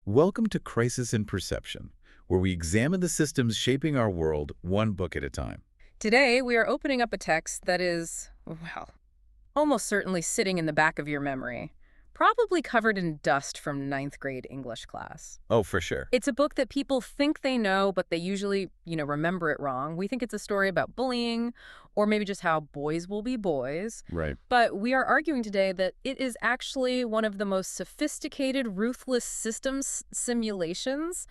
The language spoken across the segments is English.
Welcome to Crisis in Perception, where we examine the systems shaping our world one book at a time. Today, we are opening up a text that is, well, almost certainly sitting in the back of your memory, probably covered in dust from ninth grade English class. Oh, for sure. It's a book that people think they know, but they usually, remember it wrong. We think it's a story about bullying, or maybe just how boys will be boys. Right. But we are arguing today that it is actually one of the most sophisticated, ruthless systems simulations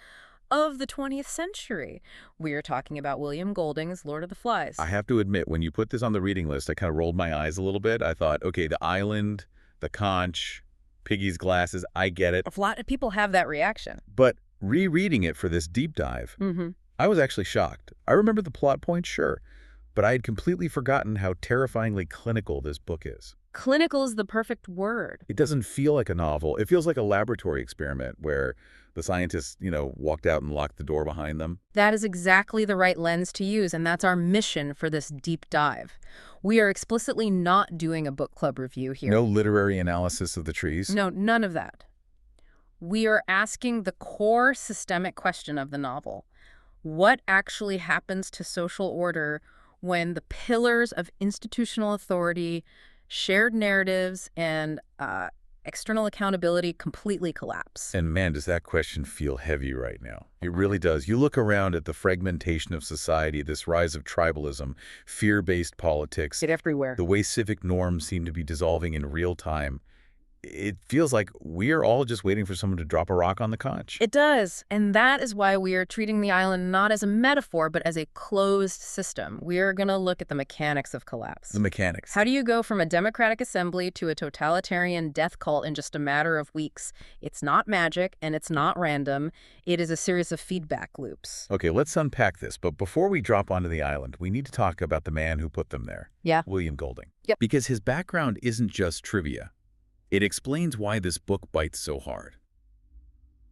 of the 20th century. We are talking about William Golding's Lord of the Flies. I have to admit, when you put this on the reading list, I kind of rolled my eyes a little bit. I thought, okay, the island, the conch, Piggy's glasses, I get it. A lot of people have that reaction. But rereading it for this deep dive, I was actually shocked. I remember the plot points, sure, but I had completely forgotten how terrifyingly clinical this book is. Clinical is the perfect word. It doesn't feel like a novel. It feels like a laboratory experiment where the scientists, walked out and locked the door behind them. That is exactly the right lens to use, and that's our mission for this deep dive. We are explicitly not doing a book club review here. No literary analysis of the trees. No, none of that. We are asking the core systemic question of the novel. What actually happens to social order when the pillars of institutional authority, shared narratives, and external accountability completely collapse? And man, does that question feel heavy right now. It really does. You look around at the fragmentation of society, this rise of tribalism, fear-based politics, Everywhere. the way civic norms seem to be dissolving in real time. It feels like we are all just waiting for someone to drop a rock on the conch. It does, and that is why we are treating the island not as a metaphor, but as a closed system. We are going to look at the mechanics of collapse. The mechanics. How do you go from a democratic assembly to a totalitarian death cult in just a matter of weeks? It's not magic, and it's not random. It is a series of feedback loops. Okay, let's unpack this, but before we drop onto the island, we need to talk about the man who put them there. Yeah. William Golding. Yep. Because his background isn't just trivia. It explains why this book bites so hard.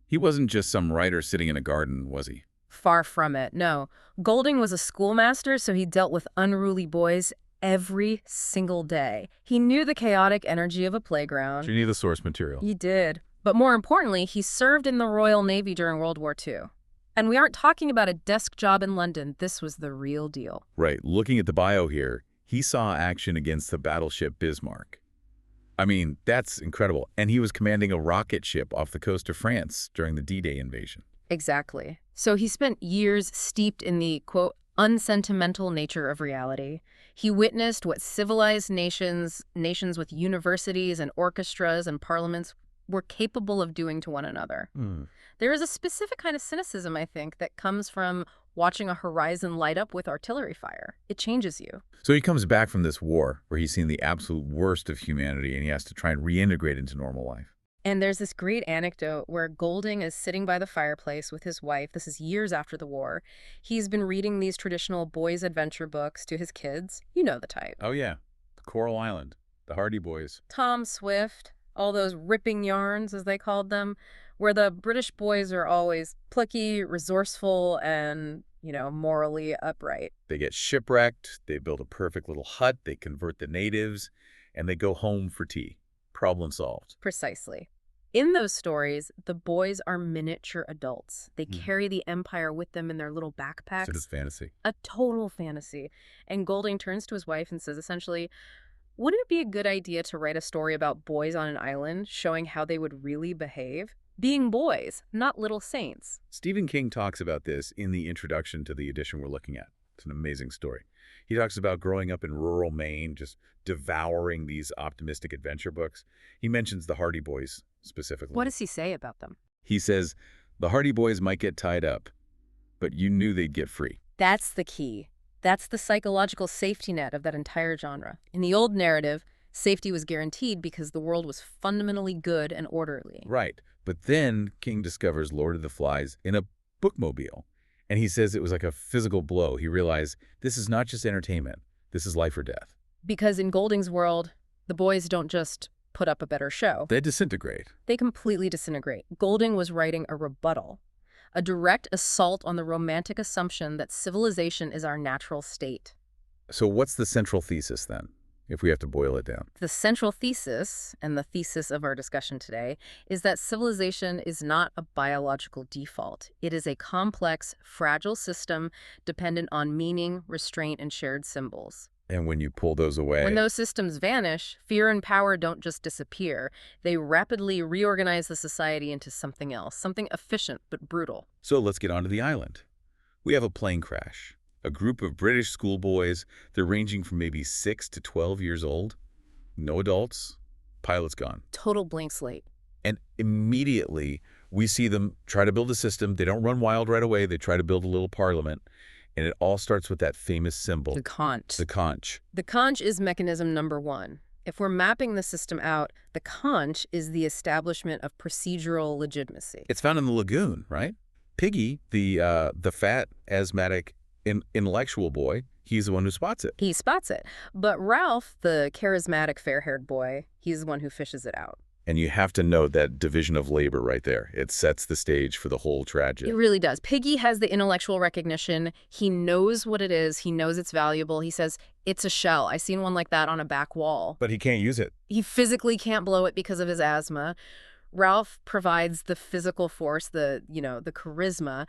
He wasn't just some writer sitting in a garden, was he? Far from it, no. Golding was a schoolmaster, so he dealt with unruly boys every single day. He knew the chaotic energy of a playground. So you need the source material. He did. But more importantly, he served in the Royal Navy during World War II. And we aren't talking about a desk job in London. This was the real deal. Right. Looking at the bio here, he saw action against the battleship Bismarck. I mean, that's incredible. And he was commanding a rocket ship off the coast of France during the D-Day invasion. Exactly. So he spent years steeped in the, quote, unsentimental nature of reality. He witnessed what civilized nations with universities and orchestras and parliaments were capable of doing to one another. There is a specific kind of cynicism, I think, that comes from watching a horizon light up with artillery fire. It changes you. So he comes back from this war where he's seen the absolute worst of humanity and he has to try and reintegrate into normal life. And there's this great anecdote where Golding is sitting by the fireplace with his wife. This is years after the war. He's been reading these traditional boys' adventure books to his kids. You know the type. Oh, yeah. The Coral Island. The Hardy Boys. Tom Swift, all those ripping yarns, as they called them, where the British boys are always plucky, resourceful, and, morally upright. They get shipwrecked, they build a perfect little hut, they convert the natives, and they go home for tea. Problem solved. Precisely. In those stories, the boys are miniature adults. They carry the empire with them in their little backpacks. So it's fantasy. A total fantasy. And Golding turns to his wife and says, essentially, wouldn't it be a good idea to write a story about boys on an island, showing how they would really behave? Being boys, not little saints. Stephen King talks about this in the introduction to the edition we're looking at. It's an amazing story. He talks about growing up in rural Maine, just devouring these optimistic adventure books. He mentions the Hardy Boys specifically. What does he say about them? He says, the Hardy Boys might get tied up, but you knew they'd get free. That's the key. That's the psychological safety net of that entire genre. In the old narrative, safety was guaranteed because the world was fundamentally good and orderly. Right. But then King discovers Lord of the Flies in a bookmobile. And he says it was like a physical blow. He realized this is not just entertainment. This is life or death. Because in Golding's world, the boys don't just put up a better show. They disintegrate. They completely disintegrate. Golding was writing a rebuttal, a direct assault on the romantic assumption that civilization is our natural state. So what's the central thesis then? if we have to boil it down? The central thesis, and the thesis of our discussion today, is that civilization is not a biological default. It is a complex, fragile system dependent on meaning, restraint, and shared symbols. And when you pull those away... When those systems vanish, fear and power don't just disappear. They rapidly reorganize the society into something else, something efficient but brutal. So let's get onto the island. We have a plane crash. A group of British schoolboys, they're ranging from maybe 6 to 12 years old. No adults. Pilot's gone. Total blank slate. And immediately, we see them try to build a system. They don't run wild right away. They try to build a little parliament. And it all starts with that famous symbol. The conch. The conch. The conch is mechanism number one. If we're mapping the system out, the conch is the establishment of procedural legitimacy. It's found in the lagoon, right? Piggy, the fat, asthmatic, intellectual boy, he's the one who spots it. He spots it. But Ralph, the charismatic fair-haired boy, he's the one who fishes it out. And you have to note that division of labor right there. It sets the stage for the whole tragedy. It really does. Piggy has the intellectual recognition. He knows what it is. He knows it's valuable. He says, it's a shell. I seen one like that on a back wall. But he can't use it. He physically can't blow it because of his asthma. Ralph provides the physical force, the charisma,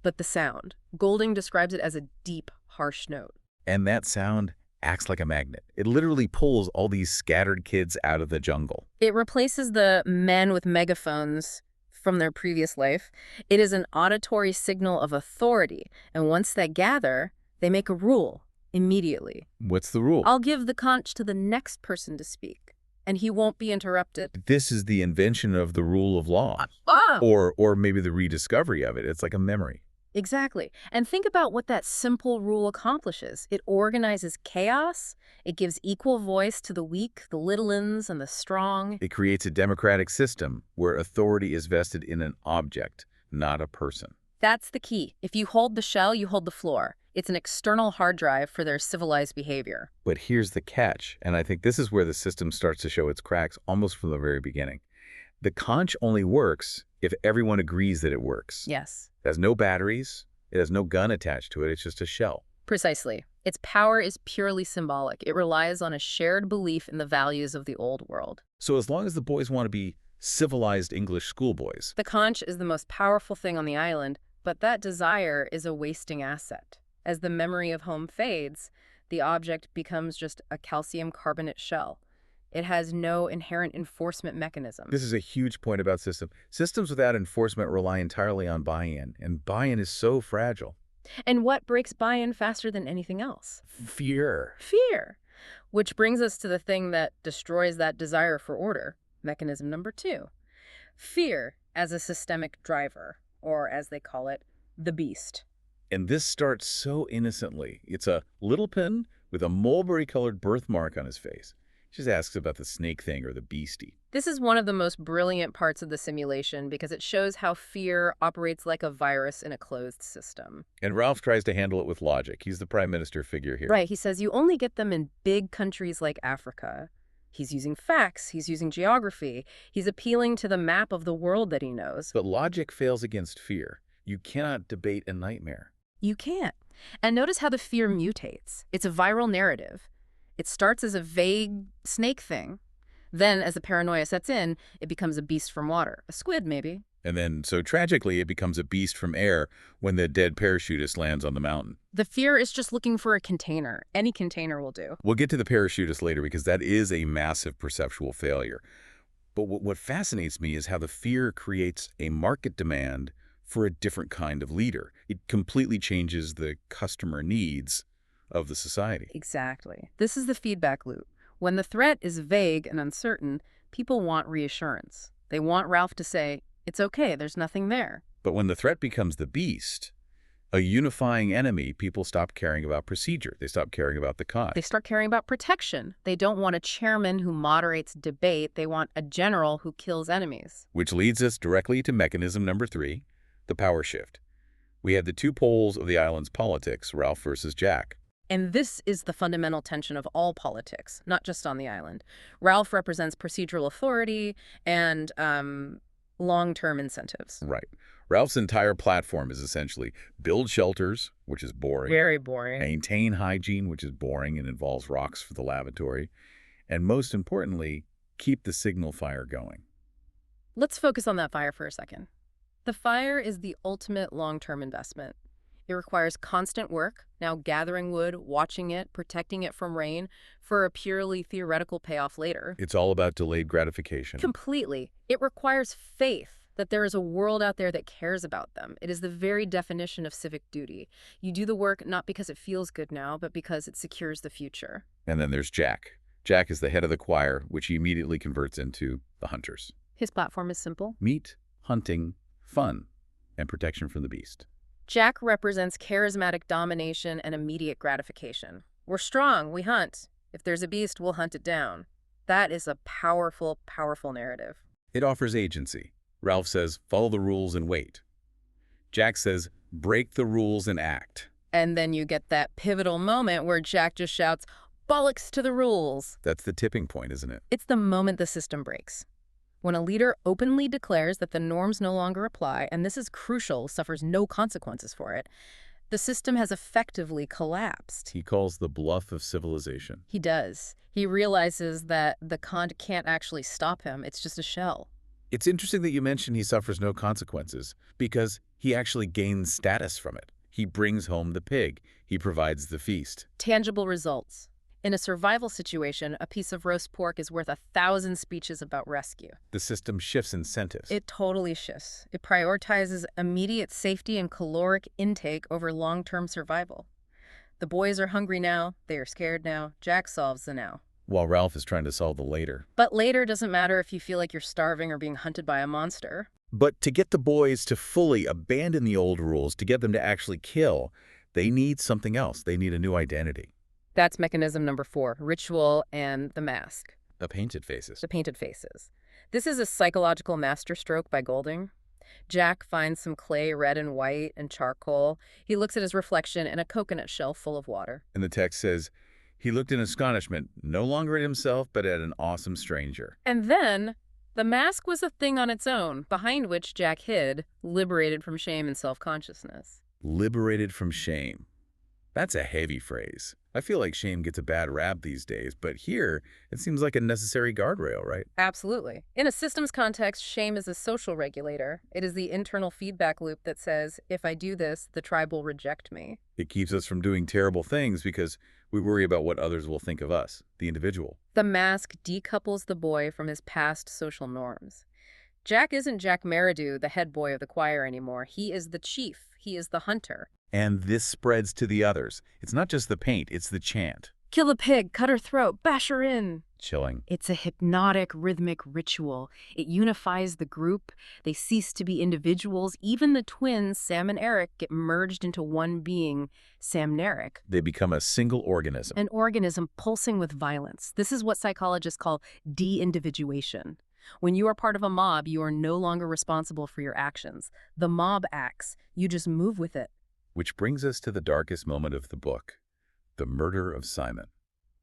but the sound. Golding describes it as a deep, harsh note. And that sound acts like a magnet. It literally pulls all these scattered kids out of the jungle. It replaces the men with megaphones from their previous life. It is an auditory signal of authority, and once they gather, they make a rule immediately. What's the rule? I'll give the conch to the next person to speak, and he won't be interrupted. This is the invention of the rule of law. Or maybe the rediscovery of it. It's like a memory. Exactly. And think about what that simple rule accomplishes. It organizes chaos. It gives equal voice to the weak, the little-uns, and the strong. It creates a democratic system where authority is vested in an object, not a person. That's the key. If you hold the shell, you hold the floor. It's an external hard drive for their civilized behavior. But here's the catch, and I think this is where the system starts to show its cracks almost from the very beginning. The conch only works if everyone agrees that it works. Yes. It has no batteries. It has no gun attached to it. It's just a shell. Precisely. Its power is purely symbolic. It relies on a shared belief in the values of the old world. So as long as the boys want to be civilized English schoolboys. The conch is the most powerful thing on the island, but that desire is a wasting asset. As the memory of home fades, the object becomes just a calcium carbonate shell. It has no inherent enforcement mechanism. This is a huge point about systems. Systems without enforcement rely entirely on buy-in, and buy-in is so fragile. And what breaks buy-in faster than anything else? Fear. Fear. Which brings us to the thing that destroys that desire for order. Mechanism number 2. Fear as a systemic driver, or as they call it, the beast. And this starts so innocently. It's a little pin with a mulberry-colored birthmark on his face. He just asks about the snake thing or the beastie. This is one of the most brilliant parts of the simulation because it shows how fear operates like a virus in a closed system. And Ralph tries to handle it with logic. He's the prime minister figure here. Right. He says you only get them in big countries like Africa. He's using facts. He's using geography. He's appealing to the map of the world that he knows. But logic fails against fear. You cannot debate a nightmare. You can't. And notice how the fear mutates. It's a viral narrative. It starts as a vague snake thing. Then, as the paranoia sets in, it becomes a beast from water. A squid, maybe. And then, so tragically, it becomes a beast from air when the dead parachutist lands on the mountain. The fear is just looking for a container. Any container will do. We'll get to the parachutist later because that is a massive perceptual failure. But what fascinates me is how the fear creates a market demand for a different kind of leader. It completely changes the customer needs of the society. Exactly. This is the feedback loop. When the threat is vague and uncertain, people want reassurance. They want Ralph to say, it's okay, there's nothing there. But when the threat becomes the beast, a unifying enemy, people stop caring about procedure. They stop caring about the cause. They start caring about protection. They don't want a chairman who moderates debate. They want a general who kills enemies. Which leads us directly to mechanism number 3, the power shift. We had the two poles of the island's politics, Ralph versus Jack. And this is the fundamental tension of all politics, not just on the island. Ralph represents procedural authority and long-term incentives. Right. Ralph's entire platform is essentially build shelters, which is boring, Very boring. maintain hygiene, which is boring and involves rocks for the lavatory, and most importantly, keep the signal fire going. Let's focus on that fire for a second. The fire is the ultimate long-term investment. It requires constant work, now gathering wood, watching it, protecting it from rain, for a purely theoretical payoff later. It's all about delayed gratification. Completely. It requires faith that there is a world out there that cares about them. It is the very definition of civic duty. You do the work not because it feels good now, but because it secures the future. And then there's Jack. Jack is the head of the choir, which he immediately converts into the hunters. His platform is simple. Meat, hunting, fun, and protection from the beast. Jack represents charismatic domination and immediate gratification. We're strong, we hunt. If there's a beast, we'll hunt it down. That is a powerful, powerful narrative. It offers agency. Ralph says, follow the rules and wait. Jack says, break the rules and act. And then you get that pivotal moment where Jack just shouts, bollocks to the rules. That's the tipping point, isn't it? It's the moment the system breaks. When a leader openly declares that the norms no longer apply, and this is crucial, suffers no consequences for it, the system has effectively collapsed. He calls the bluff of civilization. He does. He realizes that the con can't actually stop him. It's just a shell. It's interesting that you mentioned he suffers no consequences, because he actually gains status from it. He brings home the pig. He provides the feast. Tangible results. In a survival situation, a piece of roast pork is worth 1,000 speeches about rescue. The system shifts incentives. It totally shifts. It prioritizes immediate safety and caloric intake over long-term survival. The boys are hungry now. They are scared now. Jack solves the now. While Ralph is trying to solve the later. But later doesn't matter if you feel like you're starving or being hunted by a monster. But to get the boys to fully abandon the old rules, to get them to actually kill, they need something else. They need a new identity. That's mechanism number 4, ritual and the mask. The painted faces. The painted faces. This is a psychological masterstroke by Golding. Jack finds some clay, red and white, and charcoal. He looks at his reflection in a coconut shell full of water. And the text says, he looked in astonishment, no longer at himself, but at an awesome stranger. And then, the mask was a thing on its own, behind which Jack hid, liberated from shame and self-consciousness. Liberated from shame. That's a heavy phrase. I feel like shame gets a bad rap these days, but here, it seems like a necessary guardrail, right? Absolutely. In a systems context, shame is a social regulator. It is the internal feedback loop that says, if I do this, the tribe will reject me. It keeps us from doing terrible things because we worry about what others will think of us, the individual. The mask decouples the boy from his past social norms. Jack isn't Jack Meridew, the head boy of the choir anymore. He is the chief. He is the hunter. And this spreads to the others. It's not just the paint, it's the chant. Kill a pig, cut her throat, bash her in. Chilling. It's a hypnotic, rhythmic ritual. It unifies the group. They cease to be individuals. Even the twins, Sam and Eric, get merged into one being, Samneric. They become a single organism. An organism pulsing with violence. This is what psychologists call de-individuation. When you are part of a mob, you are no longer responsible for your actions. The mob acts. You just move with it. Which brings us to the darkest moment of the book, the murder of Simon.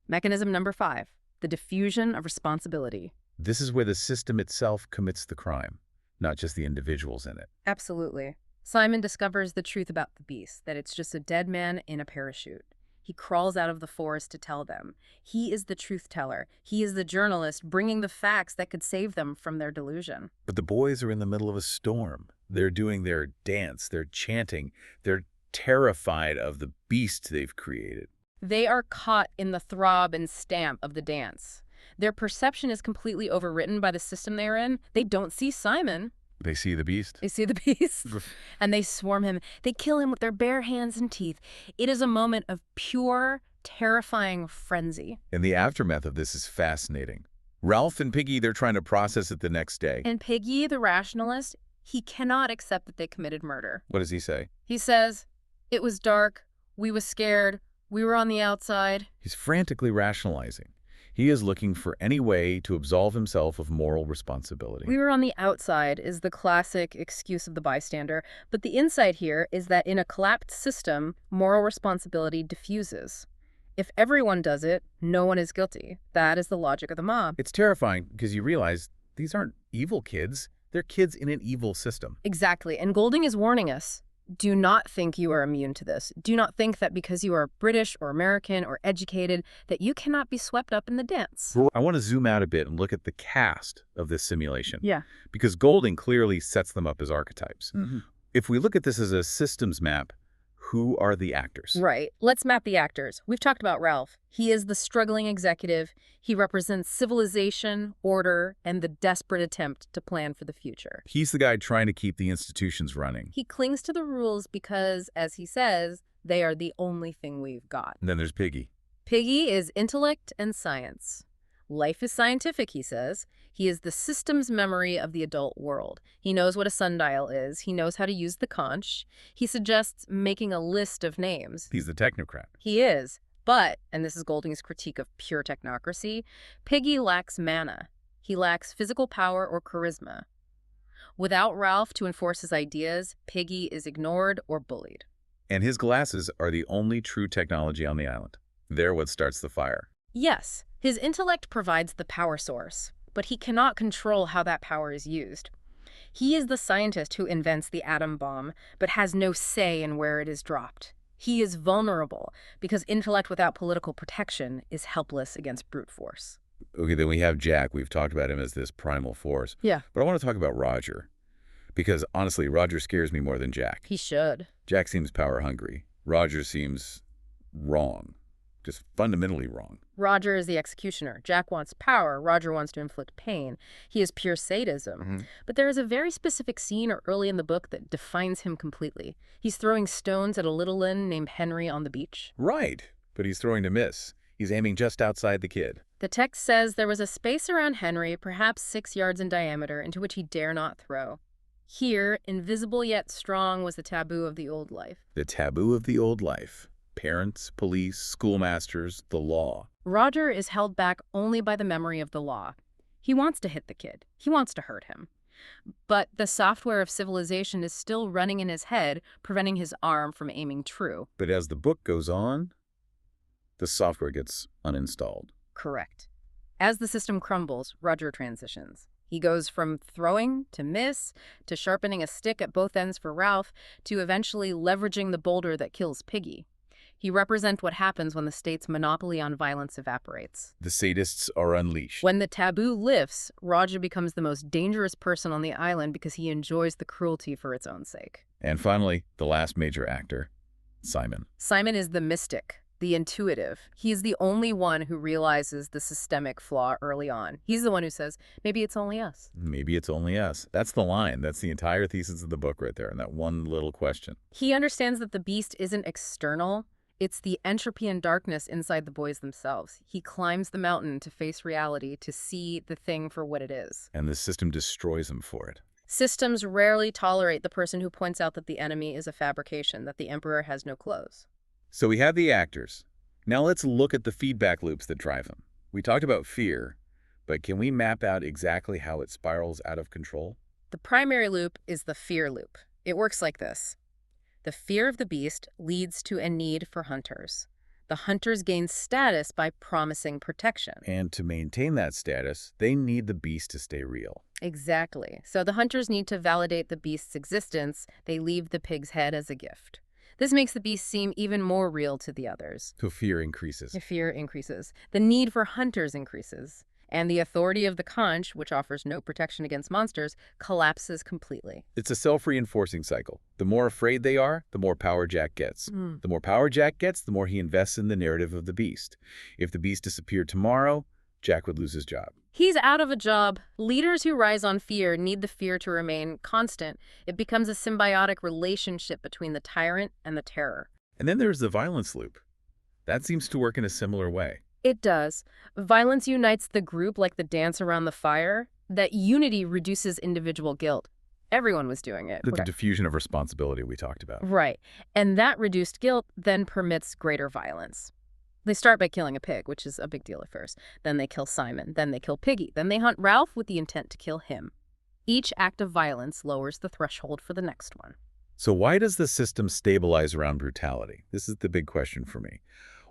Mechanism number 5, the diffusion of responsibility. This is where the system itself commits the crime, not just the individuals in it. Absolutely. Simon discovers the truth about the beast, that it's just a dead man in a parachute. He crawls out of the forest to tell them. He is the truth teller. He is the journalist bringing the facts that could save them from their delusion. But the boys are in the middle of a storm. They're doing their dance. They're chanting. They're terrified of the beast they've created. They are caught in the throb and stamp of the dance. Their perception is completely overwritten by the system they are in. They don't see Simon. They see the beast. They see the beast, and they swarm him. They kill him with their bare hands and teeth. It is a moment of pure, terrifying frenzy. And the aftermath of this is fascinating. Ralph and Piggy, they're trying to process it the next day. And Piggy, the rationalist, he cannot accept that they committed murder. What does he say? He says, it was dark, we was scared, we were on the outside. He's frantically rationalizing. He is looking for any way to absolve himself of moral responsibility. We were on the outside is the classic excuse of the bystander, but the insight here is that in a collapsed system, moral responsibility diffuses. If everyone does it, no one is guilty. That is the logic of the mob. It's terrifying because you realize these aren't evil kids. They're kids in an evil system. Exactly. And Golding is warning us. Do not think you are immune to this. Do not think that because you are British or American or educated that you cannot be swept up in the dance. I want to zoom out a bit and look at the cast of this simulation. Yeah. Because Golding clearly sets them up as archetypes. If we look at this as a systems map, who are the actors? Right. Let's map the actors. We've talked about Ralph. He is the struggling executive. He represents civilization, order, and the desperate attempt to plan for the future. He's the guy trying to keep the institutions running. He clings to the rules because, as he says, they are the only thing we've got. And then there's Piggy. Piggy is intellect and science. Life is scientific, he says. He is the system's memory of the adult world. He knows what a sundial is. He knows how to use the conch. He suggests making a list of names. He's the technocrat. He is. But, and this is Golding's critique of pure technocracy, Piggy lacks mana. He lacks physical power or charisma. Without Ralph to enforce his ideas, Piggy is ignored or bullied. And his glasses are the only true technology on the island. They're what starts the fire. Yes, his intellect provides the power source, but he cannot control how that power is used. He is the scientist who invents the atom bomb, but has no say in where it is dropped. He is vulnerable because intellect without political protection is helpless against brute force. Okay, then we have Jack. We've talked about him as this primal force. Yeah. But I want to talk about Roger. Because honestly, Roger scares me more than Jack. He should. Jack seems power hungry. Roger seems wrong. Just fundamentally wrong. Roger is the executioner. Jack wants power. Roger wants to inflict pain. He is pure sadism. But there is a very specific scene early in the book that defines him completely. He's throwing stones at a little Lynn named Henry on the beach. Right. But he's throwing to miss. He's aiming just outside the kid. The text says there was a space around Henry, perhaps 6 yards in diameter, into which he dare not throw. Here, invisible yet strong, was the taboo of the old life. The taboo of the old life. Parents, police, schoolmasters, the law. Roger is held back only by the memory of the law. He wants to hit the kid. He wants to hurt him. But the software of civilization is still running in his head, preventing his arm from aiming true. But as the book goes on, the software gets uninstalled. Correct. As the system crumbles, Roger transitions. He goes from throwing to miss, to sharpening a stick at both ends for Ralph, to eventually leveraging the boulder that kills Piggy. He represents what happens when the state's monopoly on violence evaporates. The sadists are unleashed. When the taboo lifts, Roger becomes the most dangerous person on the island because he enjoys the cruelty for its own sake. And finally, the last major actor, Simon. Simon is the mystic, the intuitive. He is the only one who realizes the systemic flaw early on. He's the one who says, maybe it's only us. Maybe it's only us. That's the line. That's the entire thesis of the book right there, in that one little question. He understands that the beast isn't external. It's the entropy and darkness inside the boys themselves. He climbs the mountain to face reality, to see the thing for what it is. And the system destroys him for it. Systems rarely tolerate the person who points out that the enemy is a fabrication, that the emperor has no clothes. So we have the actors. Now let's look at the feedback loops that drive them. We talked about fear, but can we map out exactly how it spirals out of control? The primary loop is the fear loop. It works like this. The fear of the beast leads to a need for hunters. The hunters gain status by promising protection. And to maintain that status, they need the beast to stay real. Exactly. So the hunters need to validate the beast's existence. They leave the pig's head as a gift. This makes the beast seem even more real to the others. So fear increases. The fear increases. The need for hunters increases. And the authority of the conch, which offers no protection against monsters, collapses completely. It's a self-reinforcing cycle. The more afraid they are, the more power Jack gets. The more power Jack gets, the more he invests in the narrative of the beast. If the beast disappeared tomorrow, Jack would lose his job. He's out of a job. Leaders who rise on fear need the fear to remain constant. It becomes a symbiotic relationship between the tyrant and the terror. And then there's the violence loop. That seems to work in a similar way. It does. Violence unites the group like the dance around the fire. That unity reduces individual guilt. Everyone was doing it. The diffusion of responsibility we talked about. Right. And that reduced guilt then permits greater violence. They start by killing a pig, which is a big deal at first. Then they kill Simon. Then they kill Piggy. Then they hunt Ralph with the intent to kill him. Each act of violence lowers the threshold for the next one. So why does the system stabilize around brutality? This is the big question for me.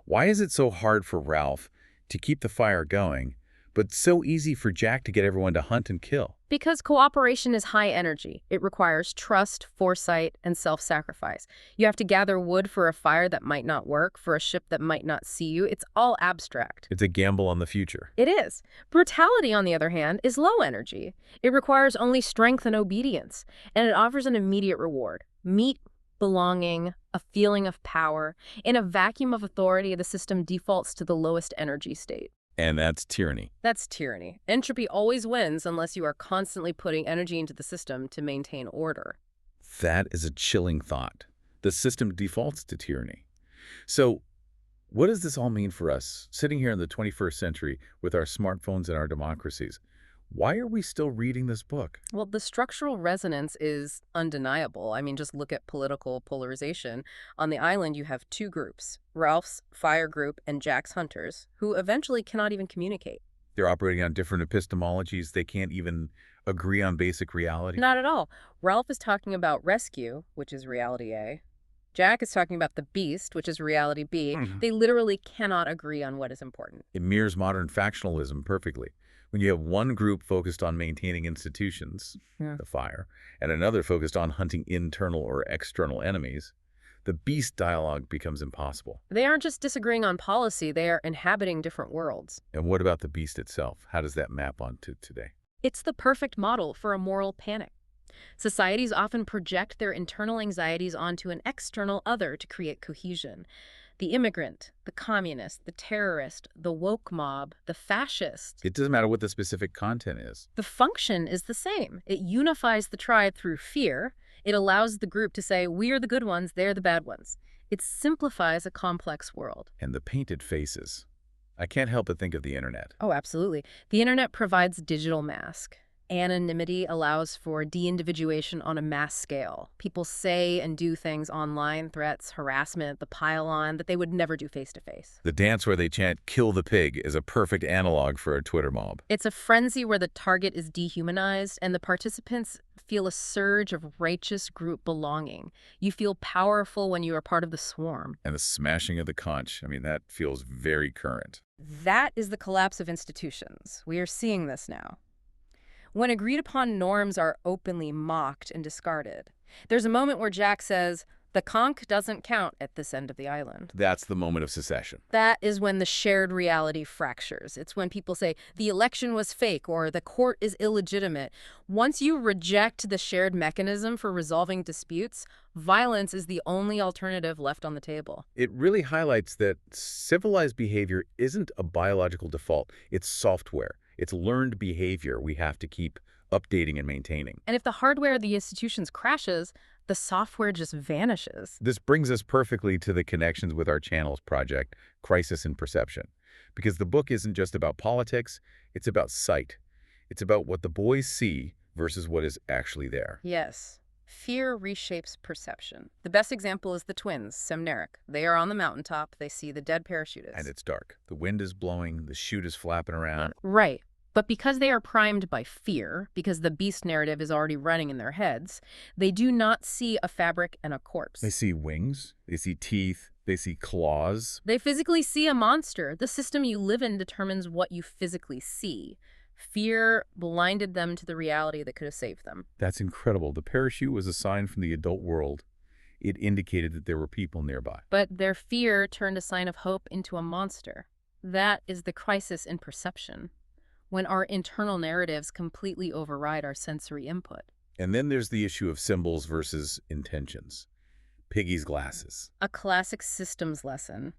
Why is it so hard for Ralph to keep the fire going, but so easy for Jack to get everyone to hunt and kill. Because cooperation is high energy. It requires trust, foresight, and self-sacrifice. You have to gather wood for a fire that might not work, for a ship that might not see you. It's all abstract. It's a gamble on the future. It is. Brutality, on the other hand, is low energy. It requires only strength and obedience, and it offers an immediate reward. Meat, belonging, a feeling of power. In a vacuum of authority, the system defaults to the lowest energy state. And that's tyranny. That's tyranny. Entropy always wins unless you are constantly putting energy into the system to maintain order. That is a chilling thought. The system defaults to tyranny. So, what does this all mean for us, sitting here in the 21st century with our smartphones and our democracies? Why are we still reading this book? Well, the structural resonance is undeniable. I mean, just look at political polarization. On the island, you have two groups, Ralph's fire group and Jack's hunters, who eventually cannot even communicate. They're operating on different epistemologies. They can't even agree on basic reality. Not at all. Ralph is talking about rescue, which is reality A. Jack is talking about the beast, which is reality B. They literally cannot agree on what is important. It mirrors modern factionalism perfectly. When you have one group focused on maintaining institutions, the fire, and another focused on hunting internal or external enemies, the beast dialogue becomes impossible. They aren't just disagreeing on policy, they are inhabiting different worlds. And what about the beast itself? How does that map onto today? It's the perfect model for a moral panic. Societies often project their internal anxieties onto an external other to create cohesion. The immigrant, the communist, the terrorist, the woke mob, the fascist. It doesn't matter what the specific content is. The function is the same. It unifies the tribe through fear. It allows the group to say, we are the good ones, they're the bad ones. It simplifies a complex world. And the painted faces. I can't help but think of the internet. Oh, absolutely. The internet provides digital mask. Anonymity allows for de-individuation on a mass scale. People say and do things online, threats, harassment, the pile-on, that they would never do face-to-face. The dance where they chant, "Kill the pig," is a perfect analog for a Twitter mob. It's a frenzy where the target is dehumanized and the participants feel a surge of righteous group belonging. You feel powerful when you are part of the swarm. And the smashing of the conch, I mean, that feels very current. That is the collapse of institutions. We are seeing this now. When agreed-upon norms are openly mocked and discarded. There's a moment where Jack says, the conch doesn't count at this end of the island. That's the moment of secession. That is when the shared reality fractures. It's when people say, the election was fake or the court is illegitimate. Once you reject the shared mechanism for resolving disputes, violence is the only alternative left on the table. It really highlights that civilized behavior isn't a biological default. It's software. It's learned behavior we have to keep updating and maintaining. And if the hardware of the institutions crashes, the software just vanishes. This brings us perfectly to the connections with our channel's project, Crisis in Perception. Because the book isn't just about politics, it's about sight. It's about what the boys see versus what is actually there. Yes. Fear reshapes perception. The best example is the twins, Semneric. They are on the mountaintop. They see the dead parachutist. And it's dark. The wind is blowing. The chute is flapping around. Right. But because they are primed by fear, because the beast narrative is already running in their heads, they do not see a fabric and a corpse. They see wings. They see teeth. They see claws. They physically see a monster. The system you live in determines what you physically see. Fear blinded them to the reality that could have saved them. That's incredible. The parachute was a sign from the adult world. It indicated that there were people nearby. But their fear turned a sign of hope into a monster. That is the crisis in perception, when our internal narratives completely override our sensory input. And then there's the issue of symbols versus intentions. Piggy's glasses. A classic systems lesson.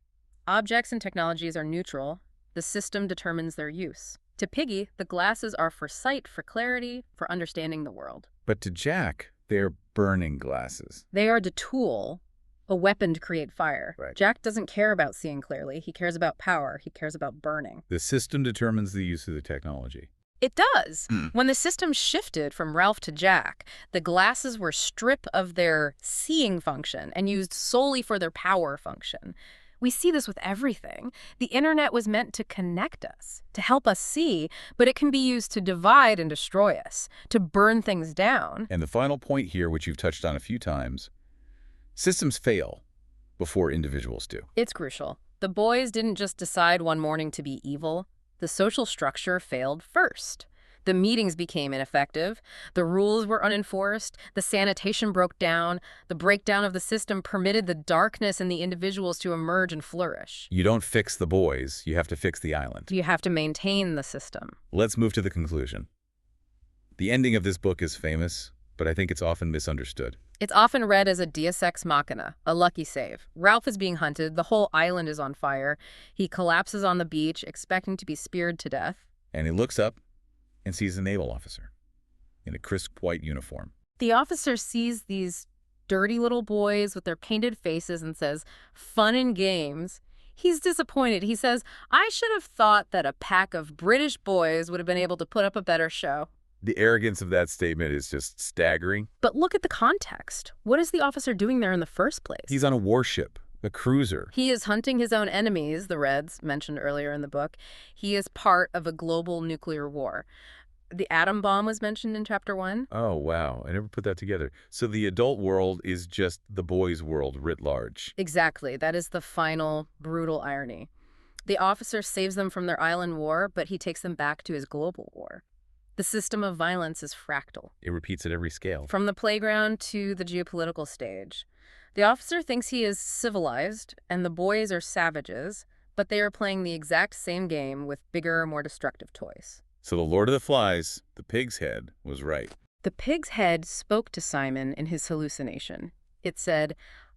Objects and technologies are neutral. The system determines their use. To Piggy, the glasses are for sight, for clarity, for understanding the world. But to Jack, they're burning glasses. They are the tool, a weapon to create fire. Right. Jack doesn't care about seeing clearly. He cares about power. He cares about burning. The system determines the use of the technology. It does. When the system shifted from Ralph to Jack, the glasses were stripped of their seeing function and used solely for their power function. We see this with everything. The internet was meant to connect us, to help us see, but it can be used to divide and destroy us, to burn things down. And the final point here, which you've touched on a few times, systems fail before individuals do. It's crucial. The boys didn't just decide one morning to be evil. The social structure failed first. The meetings became ineffective, the rules were unenforced, the sanitation broke down, the breakdown of the system permitted the darkness in the individuals to emerge and flourish. You don't fix the boys, you have to fix the island. You have to maintain the system. Let's move to the conclusion. The ending of this book is famous, but I think it's often misunderstood. It's often read as a deus ex machina, a lucky save. Ralph is being hunted, the whole island is on fire. He collapses on the beach, expecting to be speared to death. And he looks up and sees a naval officer in a crisp white uniform. The officer sees these dirty little boys with their painted faces and says, "Fun and games." He's disappointed. He says, "I should have thought that a pack of British boys would have been able to put up a better show." The arrogance of that statement is just staggering. But look at the context. What is the officer doing there in the first place? He's on a warship, a cruiser. He is hunting his own enemies, the Reds, mentioned earlier in the book. He is part of a global nuclear war. The atom bomb was mentioned in Chapter 1. Oh, wow. I never put that together. So the adult world is just the boys' world writ large. Exactly. That is the final, brutal irony. The officer saves them from their island war, but he takes them back to his global war. The system of violence is fractal. It repeats at every scale. From the playground to the geopolitical stage. The officer thinks he is civilized, and the boys are savages, but they are playing the exact same game with bigger, more destructive toys. So the Lord of the Flies, the pig's head, was right. The pig's head spoke to Simon in his hallucination. It said,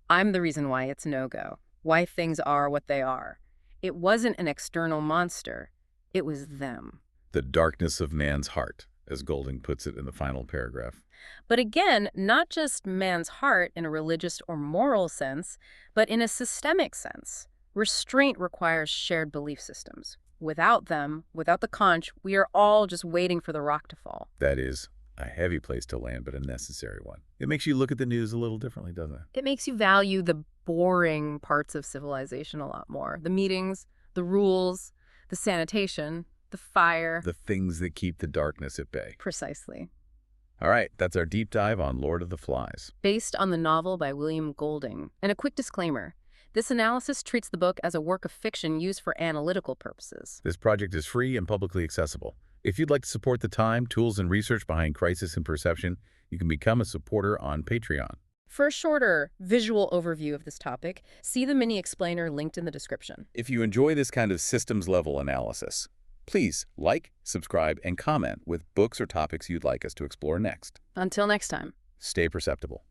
"I'm the reason why it's no-go, why things are what they are." It wasn't an external monster. It was them. The darkness of man's heart, as Golding puts it in the final paragraph. But again, not just man's heart in a religious or moral sense, but in a systemic sense. Restraint requires shared belief systems. Without them, without the conch, we are all just waiting for the rock to fall. That is a heavy place to land, but a necessary one. It makes you look at the news a little differently, doesn't it? It makes you value the boring parts of civilization a lot more. The meetings, the rules, the sanitation, the fire. The things that keep the darkness at bay. Precisely. All right, that's our deep dive on Lord of the Flies. Based on the novel by William Golding. And a quick disclaimer. This analysis treats the book as a work of fiction used for analytical purposes. This project is free and publicly accessible. If you'd like to support the time, tools, and research behind Crisis and Perception, you can become a supporter on Patreon. For a shorter visual overview of this topic, see the mini explainer linked in the description. If you enjoy this kind of systems-level analysis, please like, subscribe, and comment with books or topics you'd like us to explore next. Until next time. Stay perceptible.